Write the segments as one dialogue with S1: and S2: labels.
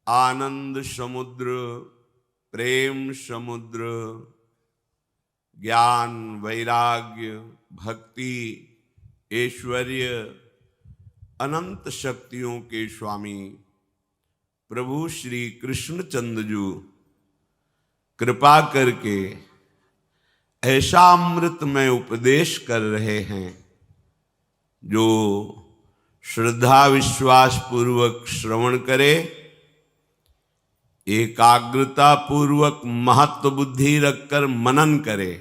S1: आनंद समुद्र, प्रेम समुद्र, ज्ञान वैराग्य भक्ति ऐश्वर्य अनंत शक्तियों के स्वामी प्रभु श्री कृष्णचंद्र कृपा करके ऐसा अमृतमय उपदेश कर रहे हैं जो श्रद्धा विश्वास पूर्वक श्रवण करे, एकाग्रता पूर्वक महत्व बुद्धि रखकर मनन करे,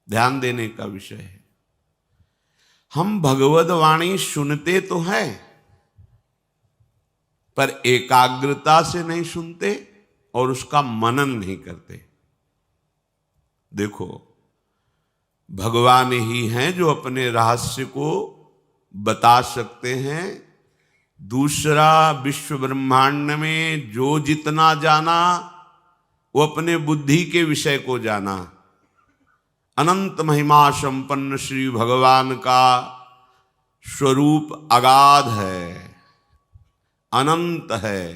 S1: ध्यान देने का विषय है। हम भगवद वाणी सुनते तो हैं पर एकाग्रता से नहीं सुनते और उसका मनन नहीं करते। देखो, भगवान ही हैं जो अपने रहस्य को बता सकते हैं। दूसरा विश्व ब्रह्मांड में जो जितना जाना वो अपने बुद्धि के विषय को जाना। अनंत महिमा संपन्न श्री भगवान का स्वरूप अगाध है, अनंत है।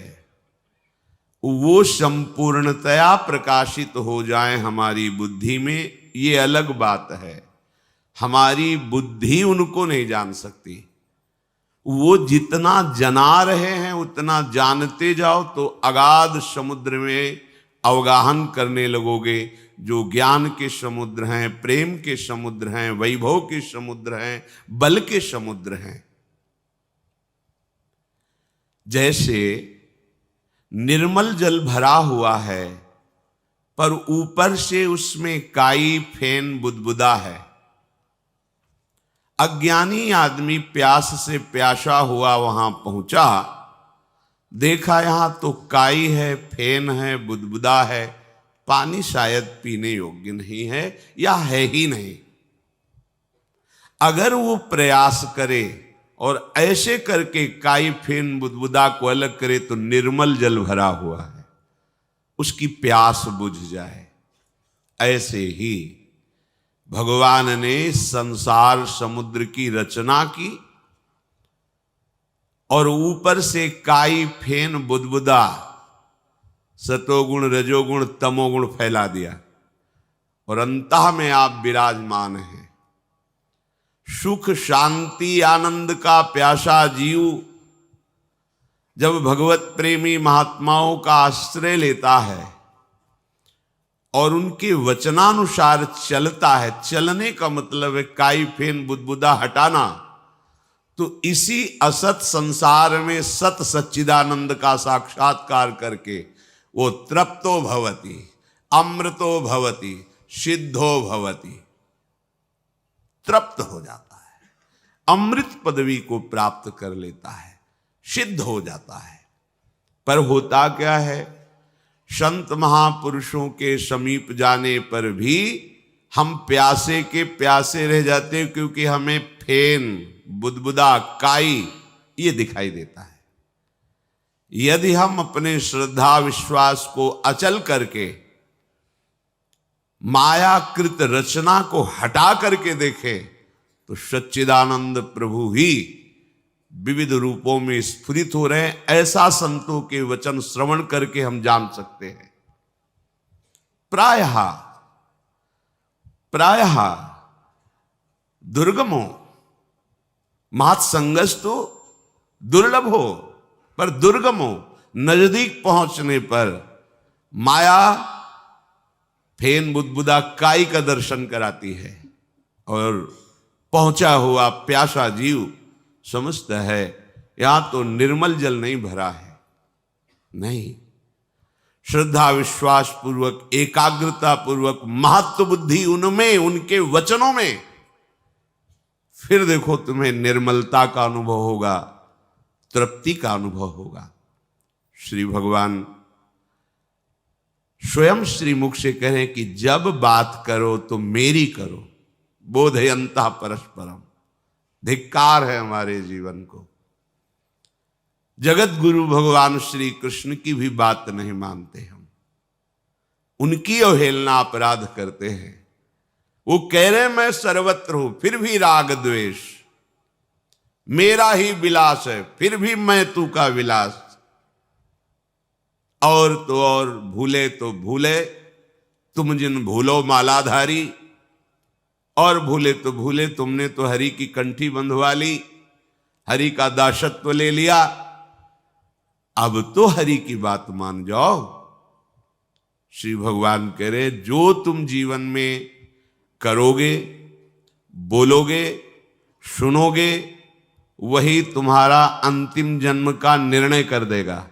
S1: वो संपूर्णतया प्रकाशित हो जाए हमारी बुद्धि में, ये अलग बात है। हमारी बुद्धि उनको नहीं जान सकती। वो जितना जना रहे हैं उतना जानते जाओ तो अगाध समुद्र में अवगाहन करने लगोगे। जो ज्ञान के समुद्र हैं, प्रेम के समुद्र हैं, वैभव के समुद्र हैं, बल के समुद्र हैं। जैसे निर्मल जल भरा हुआ है पर ऊपर से उसमें काई फेन बुदबुदा है। अज्ञानी आदमी प्यास से प्यासा हुआ वहां पहुंचा, देखा यहां तो काई है, फेन है, बुदबुदा है, पानी शायद पीने योग्य नहीं है या है ही नहीं। अगर वो प्रयास करे और ऐसे करके काई फेन बुदबुदा को अलग करे तो निर्मल जल भरा हुआ है, उसकी प्यास बुझ जाए। ऐसे ही भगवान ने संसार समुद्र की रचना की और ऊपर से काई फेन बुदबुदा सतोगुण रजोगुण तमोगुण फैला दिया और अंतः में आप विराजमान हैं। सुख शांति आनंद का प्यासा जीव जब भगवत प्रेमी महात्माओं का आश्रय लेता है और उनके वचनानुसार चलता है, चलने का मतलब है काई फेन बुदबुदा हटाना, तो इसी असत संसार में सत सच्चिदानंद का साक्षात्कार करके वो तृप्तो भवति, अमृतो भवति, सिद्धो भवति, तृप्त हो जाता है, अमृत पदवी को प्राप्त कर लेता है, सिद्ध हो जाता है। पर होता क्या है, संत महापुरुषों के समीप जाने पर भी हम प्यासे के प्यासे रह जाते हैं, क्योंकि हमें फेन बुदबुदा काई ये दिखाई देता है। यदि हम अपने श्रद्धा विश्वास को अचल करके मायाकृत रचना को हटा करके देखें तो सच्चिदानंद प्रभु ही विविध रूपों में स्फुरित हो रहे हैं। ऐसा संतों के वचन श्रवण करके हम जान सकते हैं। प्रायः दुर्गमो महत्संगस्तु दुर्लभ हो, पर दुर्गमो नजदीक पहुंचने पर माया फेन बुदबुदा काई का दर्शन कराती है और पहुंचा हुआ प्यासा जीव समझता है यहां तो निर्मल जल नहीं भरा है। नहीं, श्रद्धा विश्वास पूर्वक एकाग्रता पूर्वक महत्व बुद्धि उनमें, उनके वचनों में, फिर देखो तुम्हें निर्मलता का अनुभव होगा, तृप्ति का अनुभव होगा। श्री भगवान स्वयं श्री मुख से कह रहे हैं कि जब बात करो तो मेरी करो, बोधयंता परस्परम। धिक्कार है हमारे जीवन को, जगत गुरु भगवान श्री कृष्ण की भी बात नहीं मानते हम, उनकी अवहेलना अपराध करते हैं। वो कह रहे हैं मैं सर्वत्र हूं, फिर भी राग द्वेष। मेरा ही विलास है, फिर भी मैं तू का विलास। और तो और भूले तो भूले तुम जिन भूलो मालाधारी, और भूले तो भूले तुमने तो हरि की कंठी बंधवा ली, हरि का दासत्व ले लिया, अब तो हरि की बात मान जाओ। श्री भगवान कह रहे जो तुम जीवन में करोगे, बोलोगे, सुनोगे, वही तुम्हारा अंतिम जन्म का निर्णय कर देगा।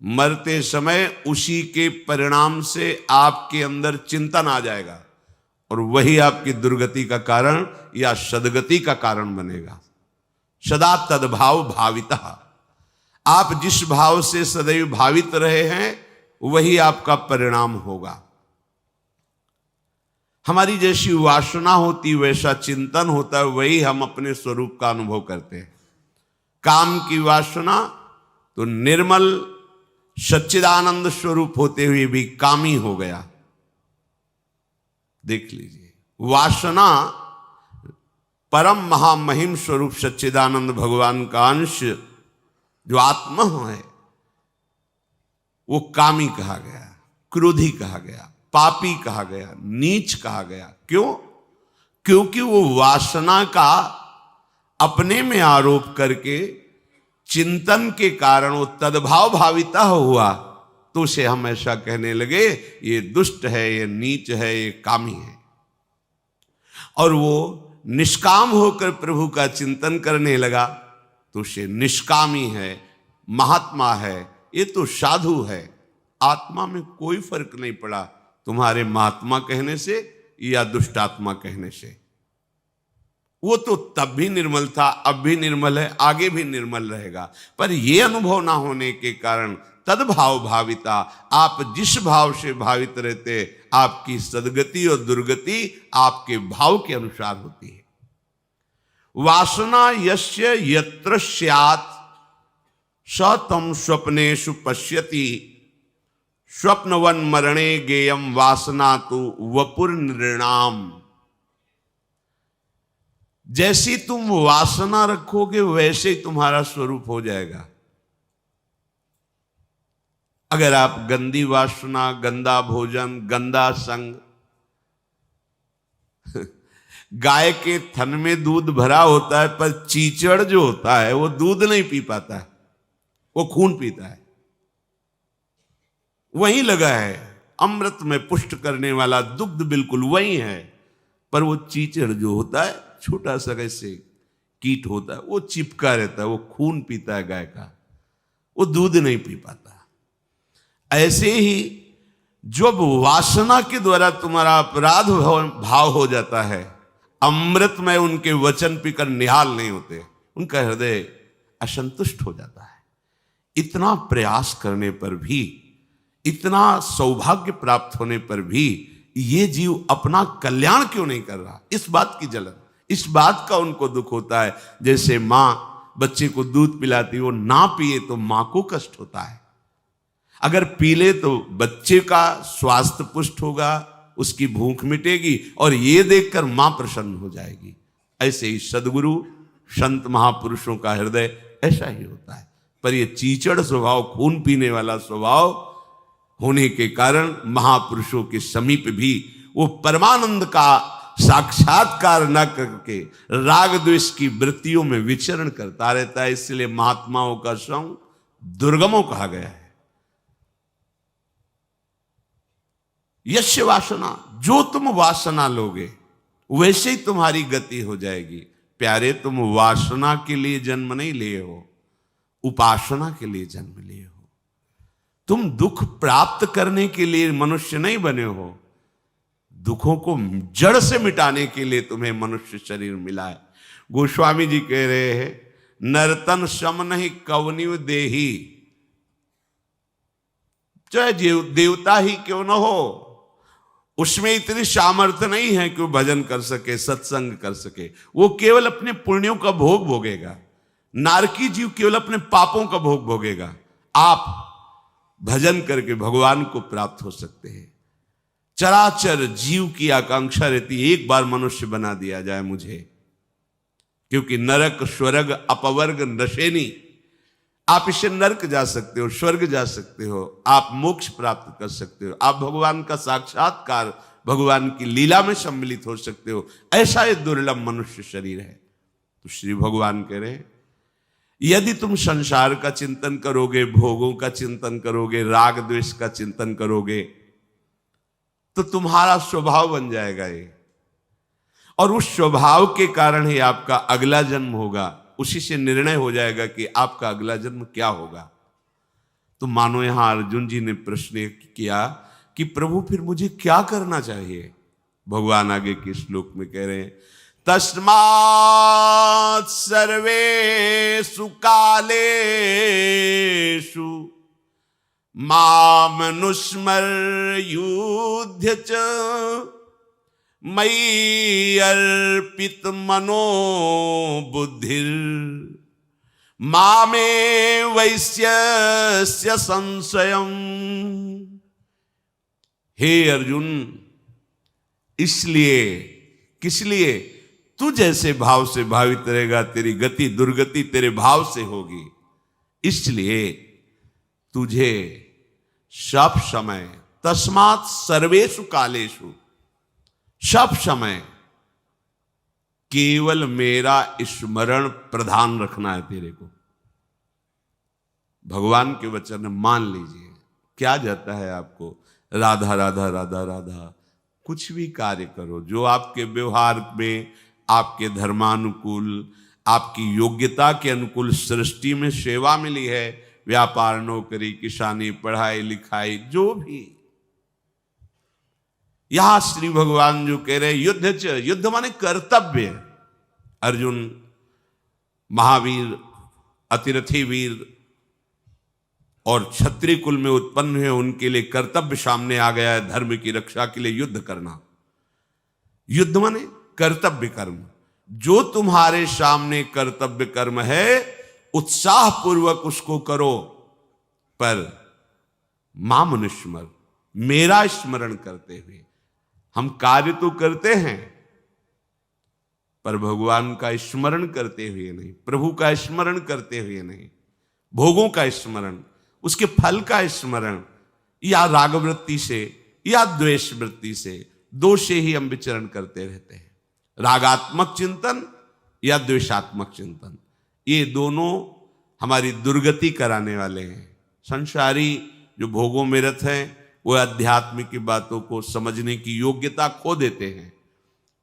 S1: मरते समय उसी के परिणाम से आपके अंदर चिंतन आ जाएगा और वही आपकी दुर्गति का कारण या सदगति का कारण बनेगा। सदा तद्भाव भावितः, आप जिस भाव से सदैव भावित रहे हैं वही आपका परिणाम होगा। हमारी जैसी वासना होती वैसा चिंतन होता है, वही हम अपने स्वरूप का अनुभव करते हैं। काम की वासना तो निर्मल सच्चिदानंद स्वरूप होते हुए भी कामी हो गया। देख लीजिए, वासना परम महामहिम स्वरूप सच्चिदानंद भगवान का अंश जो आत्मा है वो कामी कहा गया, क्रोधी कहा गया, पापी कहा गया, नीच कहा गया। क्यों? क्योंकि वो वासना का अपने में आरोप करके चिंतन के कारण वो तद्भाव भाविता हुआ, तो उसे हम ऐसा कहने लगे ये दुष्ट है, ये नीच है, ये कामी है। और वो निष्काम होकर प्रभु का चिंतन करने लगा तो उसे निष्कामी है, महात्मा है, ये तो साधु है। आत्मा में कोई फर्क नहीं पड़ा तुम्हारे महात्मा कहने से या दुष्टात्मा कहने से। वो तो तब भी निर्मल था, अब भी निर्मल है, आगे भी निर्मल रहेगा। पर ये अनुभव ना होने के कारण तद्भाव भाविता, आप जिस भाव से भावित रहते आपकी सदगति और दुर्गति आपके भाव के अनुसार होती है। वासना यस्य यत्र स्यात् स तम स्वप्नेषु पश्यति, स्वप्नवन मरणे गेयम वासना तो वपुर नृणाम। जैसी तुम वासना रखोगे वैसे ही तुम्हारा स्वरूप हो जाएगा। अगर आप गंदी वासना, गंदा भोजन, गंदा संग, गाय के थन में दूध भरा होता है पर चीचड़ जो होता है वो दूध नहीं पी पाता है, वो खून पीता है। वहीं लगा है, अमृत में पुष्ट करने वाला दुग्ध बिल्कुल वही है, पर वो चीचड़ जो होता है छोटा सा कैसे कीट होता है, वो चिपका रहता है, वो खून पीता है गाय का, वो दूध नहीं पी पाता। ऐसे ही जब वासना के द्वारा तुम्हारा अपराध भाव हो जाता है, अमृत में उनके वचन पीकर निहाल नहीं होते, उनका हृदय असंतुष्ट हो जाता है। इतना प्रयास करने पर भी, इतना सौभाग्य प्राप्त होने पर भी ये जीव अपना कल्याण क्यों नहीं कर रहा, इस बात की जलन, इस बात का उनको दुख होता है। जैसे मां बच्चे को दूध पिलाती, वो ना पिए तो मां को कष्ट होता है, अगर पी ले तो बच्चे का स्वास्थ्य पुष्ट होगा, उसकी भूख मिटेगी और ये देखकर मां प्रसन्न हो जाएगी। ऐसे ही सद्गुरु संत महापुरुषों का हृदय ऐसा ही होता है। पर ये चीचड़ स्वभाव, खून पीने वाला स्वभाव होने के कारण महापुरुषों के समीप भी वो परमानंद का साक्षात्कार न करके राग द्वेष की वृत्तियों में विचरण करता रहता है। इसलिए महात्माओं का संग दुर्गमों कहा गया है। यस्य वासना, जो तुम वासना लोगे वैसे ही तुम्हारी गति हो जाएगी। प्यारे, तुम वासना के लिए जन्म नहीं लिए हो, उपासना के लिए जन्म लिए हो। तुम दुख प्राप्त करने के लिए मनुष्य नहीं बने हो, दुखों को जड़ से मिटाने के लिए तुम्हें मनुष्य शरीर मिला है। गोस्वामी जी कह रहे हैं, नर्तन सम नहीं कवनिव देही, चाहे देवता ही क्यों न हो, उसमें इतनी सामर्थ्य नहीं है कि वो भजन कर सके, सत्संग कर सके। वो केवल अपने पुण्यों का भोग भोगेगा। नारकी जीव केवल अपने पापों का भोग भोगेगा। आप भजन करके भगवान को प्राप्त हो सकते हैं। चराचर जीव की आकांक्षा रहती है, एक बार मनुष्य बना दिया जाए मुझे, क्योंकि नरक स्वर्ग अपवर्ग नशेनी, आप इससे नरक जा सकते हो, स्वर्ग जा सकते हो, आप मोक्ष प्राप्त कर सकते हो, आप भगवान का साक्षात्कार, भगवान की लीला में सम्मिलित हो सकते हो। ऐसा ये दुर्लभ मनुष्य शरीर है। तो श्री भगवान कह रहे हैं, यदि तुम संसार का चिंतन करोगे, भोगों का चिंतन करोगे, राग द्वेष का चिंतन करोगे, तो तुम्हारा स्वभाव बन जाएगा ये, और उस स्वभाव के कारण ही आपका अगला जन्म होगा। उसी से निर्णय हो जाएगा कि आपका अगला जन्म क्या होगा। तो मानो यहां अर्जुन जी ने प्रश्न किया कि प्रभु फिर मुझे क्या करना चाहिए। भगवान आगे के श्लोक में कह रहे हैं, तस्मात् सर्वेषु कालेषु मामनुस्मर्युध्य च मयि अर्पित मनो बुद्धिर मामे वैश्यस्य संशयम्। हे अर्जुन, इसलिए, किस लिए? तू जैसे भाव से भावित रहेगा, तेरी गति दुर्गति तेरे भाव से होगी। इसलिए तुझे सब समय, तस्मात् सर्वेषु कालेषु, सब समय केवल मेरा स्मरण प्रधान रखना है तेरे को। भगवान के वचन मान लीजिए। क्या जाता है आपको? राधा राधा राधा राधा। कुछ भी कार्य करो जो आपके व्यवहार में, आपके धर्मानुकूल, आपकी योग्यता के अनुकूल सृष्टि में सेवा मिली है, व्यापार, नौकरी, किसानी, पढ़ाई लिखाई, जो भी। यहां श्री भगवान जो कह रहे युद्ध च, युद्ध माने कर्तव्य। अर्जुन महावीर, अतिरथी वीर और क्षत्रिय कुल में उत्पन्न हुए, उनके लिए कर्तव्य सामने आ गया है, धर्म की रक्षा के लिए युद्ध करना। युद्ध माने कर्तव्य कर्म। जो तुम्हारे सामने कर्तव्य कर्म है, उत्साह पूर्वक उसको करो, पर मामनुस्मर, मेरा स्मरण करते हुए। हम कार्य तो करते हैं, पर भगवान का स्मरण करते हुए नहीं, प्रभु का स्मरण करते हुए नहीं। भोगों का स्मरण, उसके फल का स्मरण, या रागवृत्ति से या द्वेष वृत्ति से, दो से ही हम विचरण करते रहते हैं। रागात्मक चिंतन या द्वेषात्मक चिंतन, ये दोनों हमारी दुर्गति कराने वाले हैं। संसारी जो भोगों में रत हैं, वो अध्यात्म की बातों को समझने की योग्यता खो देते हैं,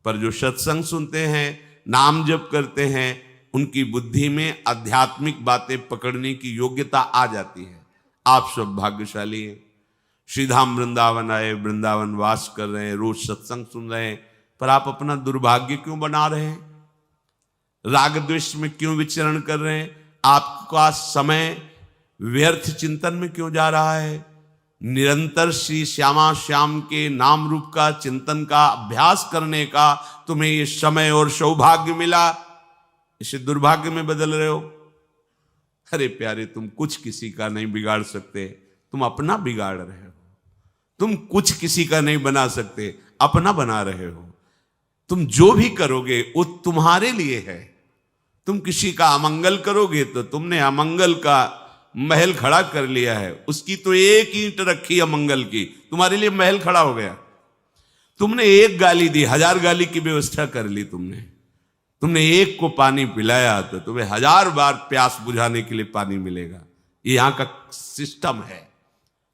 S1: पर जो सत्संग सुनते हैं, नाम जप करते हैं, उनकी बुद्धि में आध्यात्मिक बातें पकड़ने की योग्यता आ जाती है। आप सब भाग्यशाली हैं। श्रीधाम वृंदावन आए, वृंदावन वास कर रहे हैं, रोज सत्संग सुन रहे हैं, पर आप अपना दुर्भाग्य क्यों बना रहे हैं? राग द्वेष में क्यों विचरण कर रहे हैं? आपका समय व्यर्थ चिंतन में क्यों जा रहा है? निरंतर श्री श्यामा श्याम के नाम रूप का चिंतन का अभ्यास करने का तुम्हें ये समय और सौभाग्य मिला, इसे दुर्भाग्य में बदल रहे हो। अरे प्यारे, तुम कुछ किसी का नहीं बिगाड़ सकते, तुम अपना बिगाड़ रहे हो। तुम कुछ किसी का नहीं बना सकते, अपना बना रहे हो। तुम जो भी करोगे वो तुम्हारे लिए है। तुम किसी का अमंगल करोगे तो तुमने अमंगल का महल खड़ा कर लिया है। उसकी तो एक ईंट रखी अमंगल की, तुम्हारे लिए महल खड़ा हो गया। तुमने एक गाली दी, 1000 गाली की व्यवस्था कर ली। तुमने एक को पानी पिलाया तो तुम्हें 1000 बार प्यास बुझाने के लिए पानी मिलेगा। ये यहां का सिस्टम है,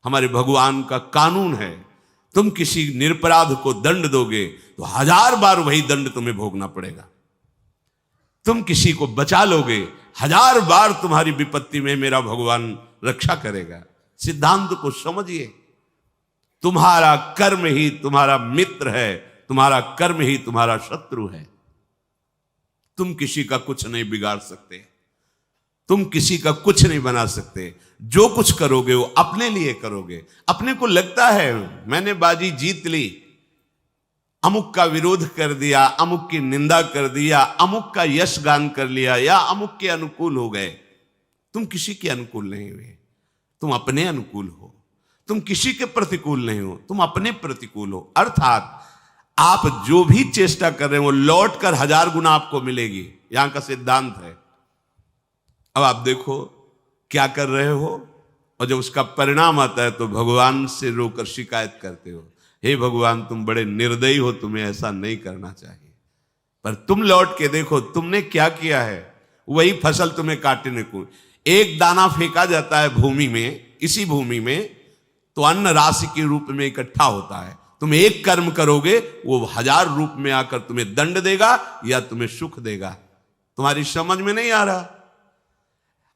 S1: हमारे भगवान का कानून है। तुम किसी निरपराध को दंड दोगे तो 1000 बार वही दंड तुम्हें भोगना पड़ेगा। तुम किसी को बचा लोगे, 1000 बार तुम्हारी विपत्ति में मेरा भगवान रक्षा करेगा। सिद्धांत को समझिए। तुम्हारा कर्म ही तुम्हारा मित्र है, तुम्हारा कर्म ही तुम्हारा शत्रु है। तुम किसी का कुछ नहीं बिगाड़ सकते, तुम किसी का कुछ नहीं बना सकते। जो कुछ करोगे वो अपने लिए करोगे। अपने को लगता है मैंने बाजी जीत ली, अमुक का विरोध कर दिया, अमुक की निंदा कर दिया, अमुक का यश गान कर लिया, या अमुक के अनुकूल हो गए। तुम किसी के अनुकूल नहीं हुए, तुम अपने अनुकूल हो। तुम किसी के प्रतिकूल नहीं हो, तुम अपने प्रतिकूल हो। अर्थात आप जो भी चेष्टा कर रहे हैं वो लौट कर 1000 गुना आपको मिलेगी। यहां का सिद्धांत है। अब आप देखो क्या कर रहे हो, और जब उसका परिणाम आता है तो भगवान से रोकर शिकायत करते हो, हे भगवान तुम बड़े निर्दयी हो, तुम्हें ऐसा नहीं करना चाहिए। पर तुम लौट के देखो तुमने क्या किया है, वही फसल तुम्हें काटने को। एक दाना फेंका जाता है भूमि में, इसी भूमि में, तो अन्न राशि के रूप में इकट्ठा होता है। तुम एक कर्म करोगे, वो 1000 रूप में आकर तुम्हें दंड देगा या तुम्हें सुख देगा। तुम्हारी समझ में नहीं आ रहा?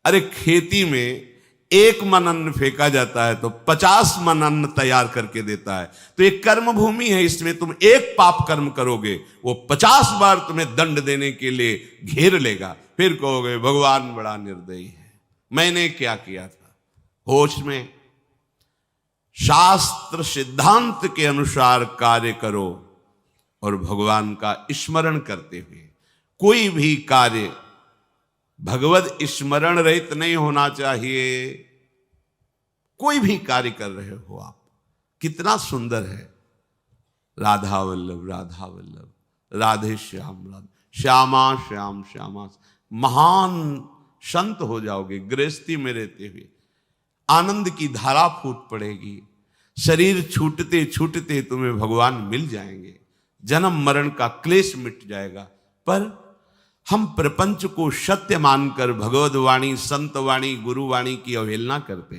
S1: अरे खेती में 1 मन अन्न फेंका जाता है तो 50 मन अन्न तैयार करके देता है। तो एक कर्म भूमि है, इसमें तुम एक पाप कर्म करोगे, वो 50 बार तुम्हें दंड देने के लिए घेर लेगा। फिर कहोगे भगवान बड़ा निर्दयी है, मैंने क्या किया था। होश में शास्त्र सिद्धांत के अनुसार कार्य करो और भगवान का स्मरण करते हुए। कोई भी कार्य भगवत स्मरण रहित नहीं होना चाहिए। कोई भी कार्य कर रहे हो आप, कितना सुंदर है, राधा वल्लभ राधा वल्लभ, राधे श्याम राधे श्यामा श्याम श्यामा। महान संत हो जाओगे गृहस्थी में रहते हुए, आनंद की धारा फूट पड़ेगी। शरीर छूटते छूटते तुम्हें भगवान मिल जाएंगे, जन्म मरण का क्लेश मिट जाएगा। पर हम प्रपंच को सत्य मानकर भगवद वाणी, संत वाणी, गुरु वाणी की अवहेलना करते हैं।